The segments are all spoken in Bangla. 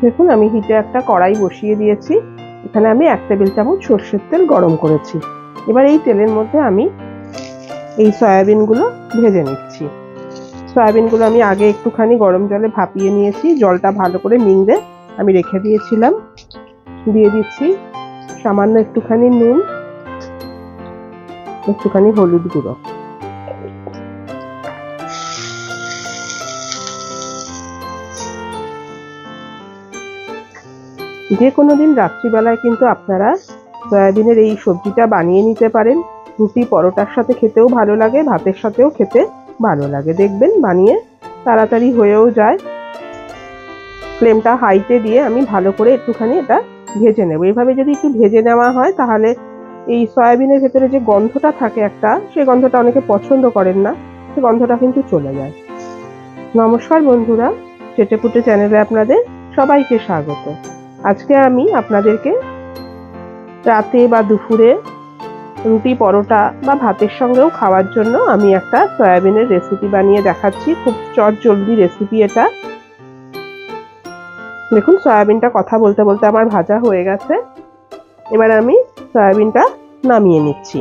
দেখুন আমি হিটে একটা কড়াই বসিয়ে দিয়েছি। এখানে আমি 1 টেবিল চামচ সরষের তেল গরম করেছি। এবার এই তেলের মধ্যে আমি এই সয়াবিনগুলো ভেজে নিচ্ছি। সয়াবিনগুলো আমি আগে একটুখানি গরম জলে ভাপিয়ে নিয়েছি, জলটা ভালো করে নিংড়ে আমি রেখে দিয়েছিলাম। দিয়ে দিচ্ছি সামান্য একটুখানি নুন, একটুখানি হলুদ গুঁড়ো। যে কোনো দিন রাত্রিবেলায় কিন্তু আপনারা সয়াবিনের এই সবজিটা বানিয়ে নিতে পারেন। রুটি পরোটার সাথে খেতেও ভালো লাগে, ভাতের সাথেও খেতে ভালো লাগে। দেখবেন বানিয়ে তাড়াতাড়ি হয়েও যায়। ফ্লেমটা হাইতে দিয়ে আমি ভালো করে একটুখানি এটা ভেজে নেব। এইভাবে যদি একটু ভেজে নেওয়া হয় তাহলে এই সয়াবিনের ভেতরে যে গন্ধটা থাকে একটা, সেই গন্ধটা অনেকে পছন্দ করেন না, সেই গন্ধটা কিন্তু চলে যায়। নমস্কার বন্ধুরা, চেটেপুটে চ্যানেলে আপনাদের সবাইকে স্বাগত। আজকে আমি আপনাদেরকে রাতে বা দুপুরে রুটি পরোটা বা ভাতের সঙ্গেও খাওয়ার জন্য আমি একটা সয়াবিনের রেসিপি বানিয়ে দেখাচ্ছি। খুব চটজলদি রেসিপি এটা। দেখুন সয়াবিনটা কথা বলতে বলতে আমার ভাজা হয়ে গেছে। এবার আমি সয়াবিনটা নামিয়ে নিচ্ছি।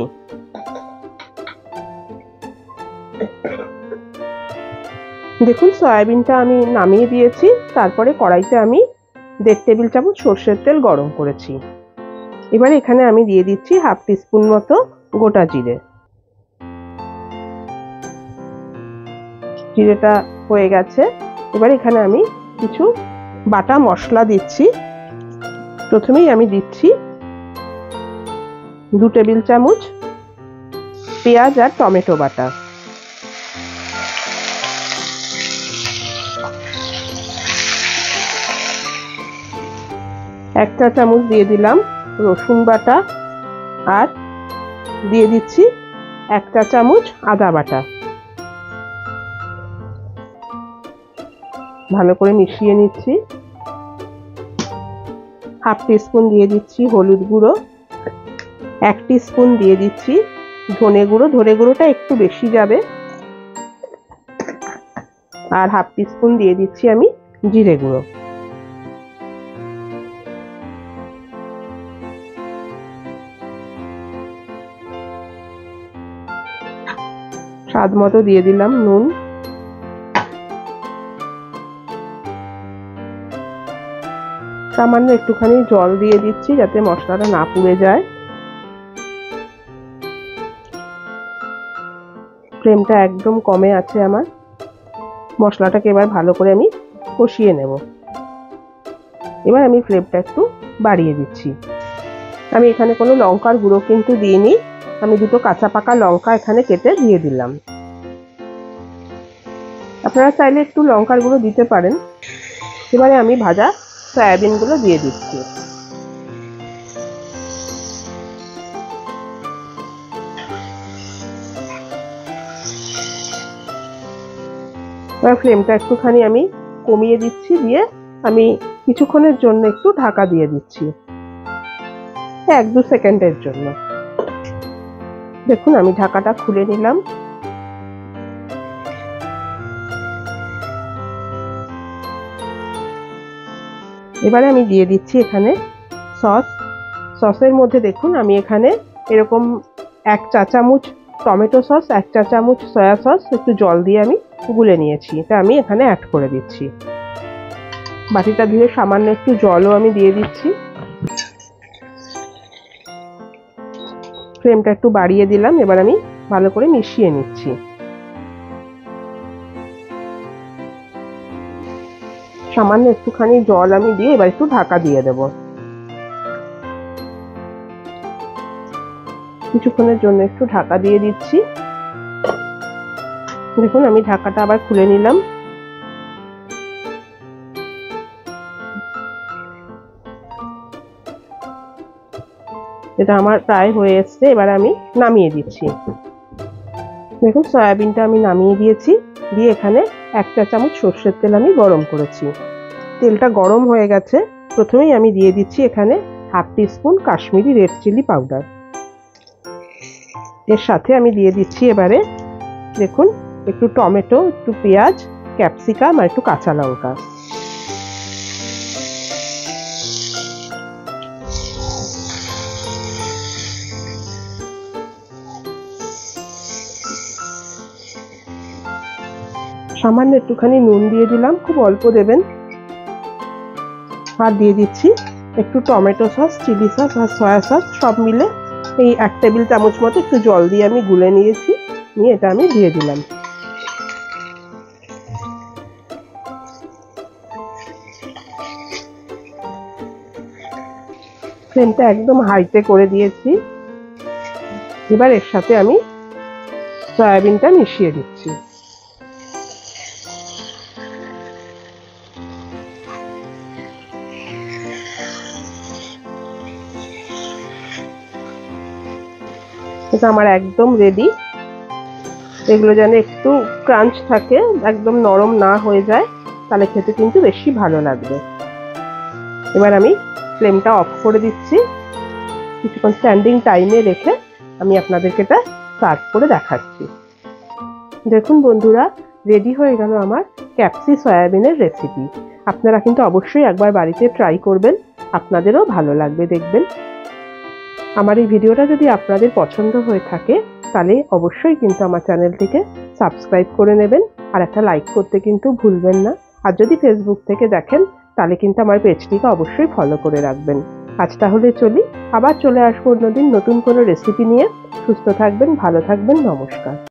দেখুন সয়াবিনটা আমি নামিয়ে দিয়েছি। তারপরে কড়াইতে আমি 1.5 টেবিল চামচ সরষের তেল গরম করেছি। এবার এখানে আমি দিয়ে দিচ্ছি 1/2 টিস্পুন মতো গোটা জিরে। জিরেটা হয়ে গেছে। এবার এখানে আমি কিছু বাটা মশলা দিচ্ছি। প্রথমেই আমি দিচ্ছি 2 টেবিল চামচ পেঁয়াজ আর টমেটো বাটা, 1 চা চামচ দিয়ে দিলাম রসুন বাটা, আর দিয়ে দিচ্ছি 1 চা চামচ আদা বাটা। ভালো করে মিশিয়ে নিচ্ছি। 1/2 টিস্পুন দিয়ে দিচ্ছি হলুদ গুঁড়ো, 1 টিস্পুন দিয়ে দিচ্ছি ধনে গুঁড়ো। ধনে গুঁড়োটা একটু বেশি যাবে। আর 1/2 টিস্পুন দিয়ে দিচ্ছি আমি জিরে গুঁড়ো। স্বাদ মতো দিয়ে দিলাম নুন। সামান্য একটুখানি জল দিয়ে দিচ্ছি যাতে মশলাটা না পুড়ে যায়। ফ্লেমটা একদম কমে আছে আমার। মশলাটাকে এবার ভালো করে আমি কষিয়ে নেব। এবার আমি ফ্লেমটা একটু বাড়িয়ে দিচ্ছি। আমি এখানে কোনো লঙ্কার গুঁড়ো কিন্তু দিইনি। আমি 2টো কাঁচা পাকা লঙ্কা এখানে কেটে দিয়ে দিলাম। আপনারা চাইলে একটু লঙ্কার গুঁড়ো দিতে পারেন। এবারে আমি ভাজা সয়াবিনগুলো দিয়ে দিচ্ছি। এবার ফ্লেমটা একটুখানি আমি কমিয়ে দিচ্ছি, দিয়ে আমি কিছুক্ষণের জন্য একটু ঢাকা দিয়ে দিচ্ছি, 1-2 সেকেন্ডের জন্য। দেখুন আমি ঢাকাটা খুলে নিলাম। এবারে আমি দিয়ে দিচ্ছি এখানে সস। সসের মধ্যে দেখুন আমি এখানে এরকম 1 চা চামচ টমেটো সস, 1 চা চামচ সয়া সস একটু জল দিয়ে আমি গুলে নিয়েছি। এটা আমি এখানে অ্যাড করে দিচ্ছি। বাটিটা ধুয়ে সামান্য একটু জলও আমি দিয়ে দিচ্ছি। ফ্লেমটা একটু বাড়িয়ে দিলাম। এবার আমি ভালো করে মিশিয়ে নিচ্ছি। সামান্য একটুখানি জল আমি দিয়ে এবার একটু ঢাকা দিয়ে দেব। কিছুক্ষণের জন্য একটু ঢাকা দিয়ে দিচ্ছি। দেখুন আমি ঢাকাটা আবার খুলে নিলাম। এটা আমার প্রায় হয়ে এসছে। এবার আমি নামিয়ে দিচ্ছি। দেখুন সয়াবিনটা আমি নামিয়ে দিয়েছি। দিয়ে এখানে 1 চা চামচ সরষের তেল আমি গরম করেছি। তেলটা গরম হয়ে গেছে। প্রথমেই আমি দিয়ে দিচ্ছি এখানে 1/2 teaspoon Kashmiri red chilli powder. এর সাথে আমি দিয়ে দিচ্ছি এবারে দেখুন একটু টমেটো, একটু পেঁয়াজ, ক্যাপসিকাম আর একটু কাঁচা লঙ্কা। সামান্য একটুখানি নুন দিয়ে দিলাম, খুব অল্প দেবেন। আর দিয়ে দিচ্ছি একটু টমেটো সস, চিলি সস আর সয়া সস সব মিলে এই 1 টেবিল চামচ মতো একটু জল দিয়ে আমি গুলে নিয়েছি, নিয়ে এটা আমি দিয়ে দিলাম। ফ্লেমটা একদম হাইতে করে দিয়েছি। এবার এর সাথে আমি সয়াবিনটা মিশিয়ে দিচ্ছি। এটা আমার একদম রেডি। এগুলো যেন একটু ক্রাঞ্চ থাকে, একদম নরম না হয়ে যায়, তাহলে খেতে কিন্তু বেশি ভালো লাগবে। এবার আমি ফ্লেমটা অফ করে দিচ্ছি। কিছুক্ষণ স্ট্যান্ডিং টাইমে রেখে আমি আপনাদেরকে এটা সার্ভ করে দেখাচ্ছি। দেখুন বন্ধুরা, রেডি হয়ে গেল আমার ক্যাপসি সয়াবিনের রেসিপি। আপনারা কিন্তু অবশ্যই একবার বাড়িতে ট্রাই করবেন, আপনাদেরও ভালো লাগবে দেখবেন। আমার এই ভিডিওটা যদি আপনাদের পছন্দ হয়ে থাকে তাহলে অবশ্যই কিন্তু আমার চ্যানেলটিকে সাবস্ক্রাইব করে নেবেন, আর একটা লাইক করতে কিন্তু ভুলবেন না। আর যদি ফেসবুক থেকে দেখেন তাহলে কিন্তু আমার পেজটিকে অবশ্যই ফলো করে রাখবেন। আজ তাহলে চলি, আবার চলে আসবো অন্যদিন নতুন কোনো রেসিপি নিয়ে। সুস্থ থাকবেন, ভালো থাকবেন, নমস্কার।